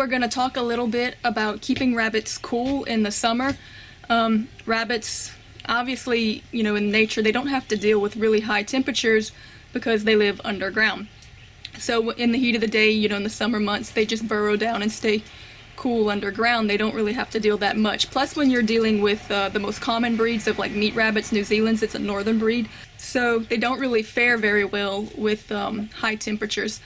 we're going to talk a little bit about keeping rabbits cool in the summer. Rabbits, obviously, you know, in nature, they don't have to deal with really high temperatures because they live underground. So in the heat of the day, you know, in the summer months, they just burrow down and stay cool underground. They don't really have to deal that much. Plus, when you're dealing with the most common breeds of like meat rabbits, New Zealand's, it's a northern breed, so they don't really fare very well with high temperatures.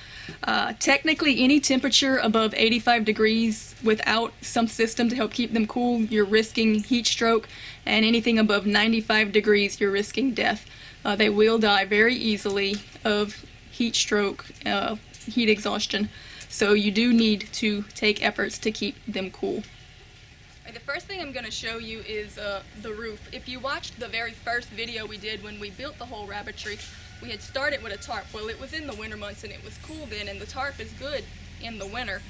Technically, any temperature above 85 degrees without some system to help keep them cool, you're risking heat stroke, and anything above 95 degrees, you're risking death. They will die very easily of heat stroke, heat exhaustion. So you do need to take efforts to keep them cool. The first thing I'm going to show you is the roof. If you watched the very first video we did when we built the whole rabbitry, we had started with a tarp. Well, it was in the winter months and it was cool then, and the tarp is good in the winter.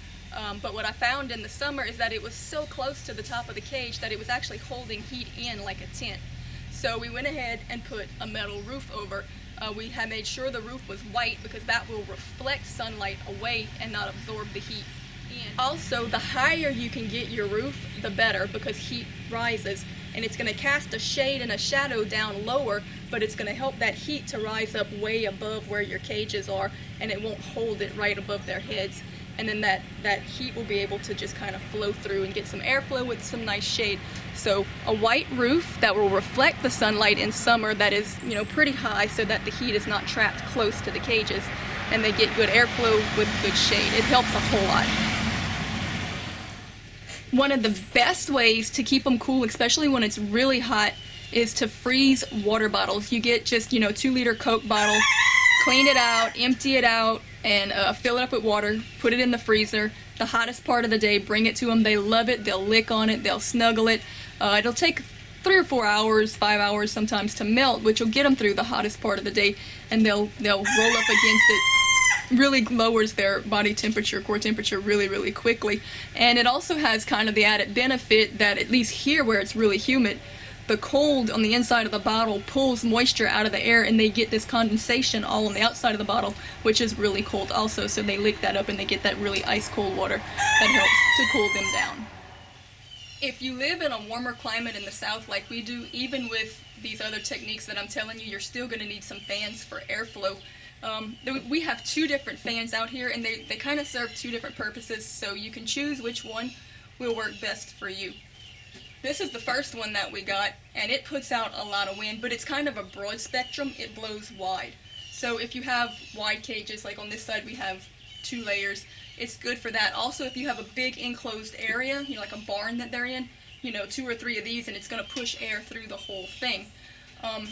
But what I found in the summer is that it was so close to the top of the cage that it was actually holding heat in like a tent. So we went ahead and put a metal roof over. We had made sure the roof was white because that will reflect sunlight away and not absorb the heat in. Also, the higher you can get your roof, the better, because heat rises, and it's going to cast a shade and a shadow down lower, but it's going to help that heat to rise up way above where your cages are, and it won't hold it right above their heads. And then that heat will be able to just kind of flow through and get some airflow with some nice shade. So a white roof that will reflect the sunlight in summer, that is, you know, pretty high, so that the heat is not trapped close to the cages and they get good airflow with good shade. It helps a whole lot. One of the best ways to keep them cool, especially when it's really hot, is to freeze water bottles. You get just, you know, 2-liter Coke bottle, clean it out, empty it out, and fill it up with water, put it in the freezer. The hottest part of the day, bring it to them. They love it. They'll lick on it. They'll snuggle it. It'll take 3 or 4 hours, 5 hours sometimes to melt, which will get them through the hottest part of the day, and they'll roll up against it. Really lowers their body temperature, core temperature, really quickly. And it also has kind of the added benefit that, at least here where it's really humid, the cold on the inside of the bottle pulls moisture out of the air, and they get this condensation all on the outside of the bottle, which is really cold also, so they lick that up and they get that really ice cold water that helps to cool them down. If you live in a warmer climate in the south like we do, even with these other techniques that I'm telling you, you're still going to need some fans for airflow. We have 2 different fans out here, and they kind of serve 2 different purposes, so you can choose which one will work best for you. This is the first one that we got, and it puts out a lot of wind, but it's kind of a broad spectrum. It blows wide. So if you have wide cages, like on this side we have 2 layers, it's good for that. Also, if you have a big enclosed area, you know, like a barn that they're in, you know, 2 or 3 of these, and it's going to push air through the whole thing.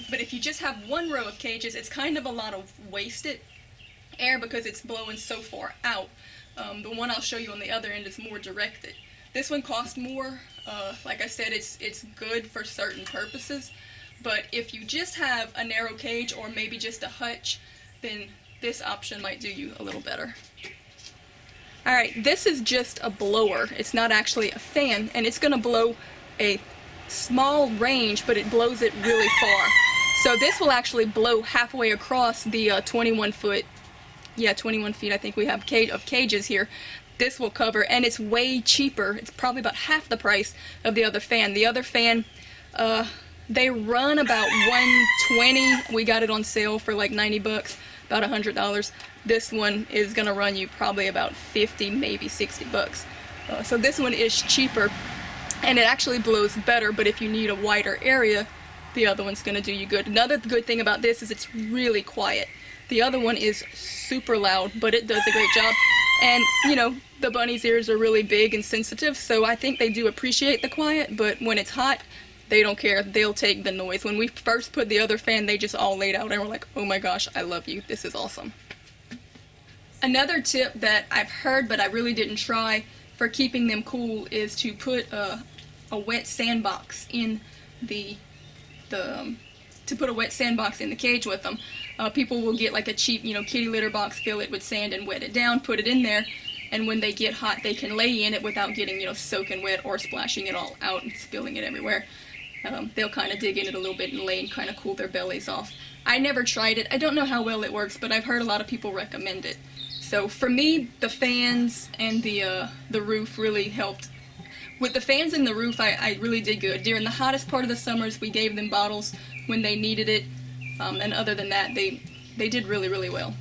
But if you just have 1 row of cages, it's kind of a lot of wasted air because it's blowing so far out. The one I'll show you on the other end is more directed. This one costs more. Like I said, it's good for certain purposes, but if you just have a narrow cage or maybe just a hutch, then this option might do you a little better. Alright, this is just a blower. It's not actually a fan, and it's going to blow a small range, but it blows it really far. So this will actually blow halfway across the 21 feet I think we have of cages here. This will cover, and it's way cheaper. It's probably about half the price of the other fan. The other fan, they run about $120. We got it on sale for like 90 bucks, about $100. This one is gonna run you probably about 50, maybe 60 bucks. So this one is cheaper, and it actually blows better, but if you need a wider area, the other one's gonna do you good. Another good thing about this is it's really quiet. The other one is super loud, but it does a great job. And, you know, the bunny's ears are really big and sensitive, so I think they do appreciate the quiet, but when it's hot, they don't care. They'll take the noise. When we first put the other fan, they just all laid out and were like, oh my gosh, I love you. This is awesome. Another tip that I've heard, but I really didn't try, for keeping them cool is to put a wet sandbox in the cage with them. People will get like a cheap, you know, kitty litter box, fill it with sand and wet it down, put it in there, and when they get hot, they can lay in it without getting, you know, soaking wet or splashing it all out and spilling it everywhere. They'll kind of dig in it a little bit and lay and kind of cool their bellies off. I never tried it. I don't know how well it works, but I've heard a lot of people recommend it. So for me, the fans and the roof really helped. With the fans and the roof, I really did good. During the hottest part of the summers, we gave them bottles when they needed it, and other than that, they did really, really well.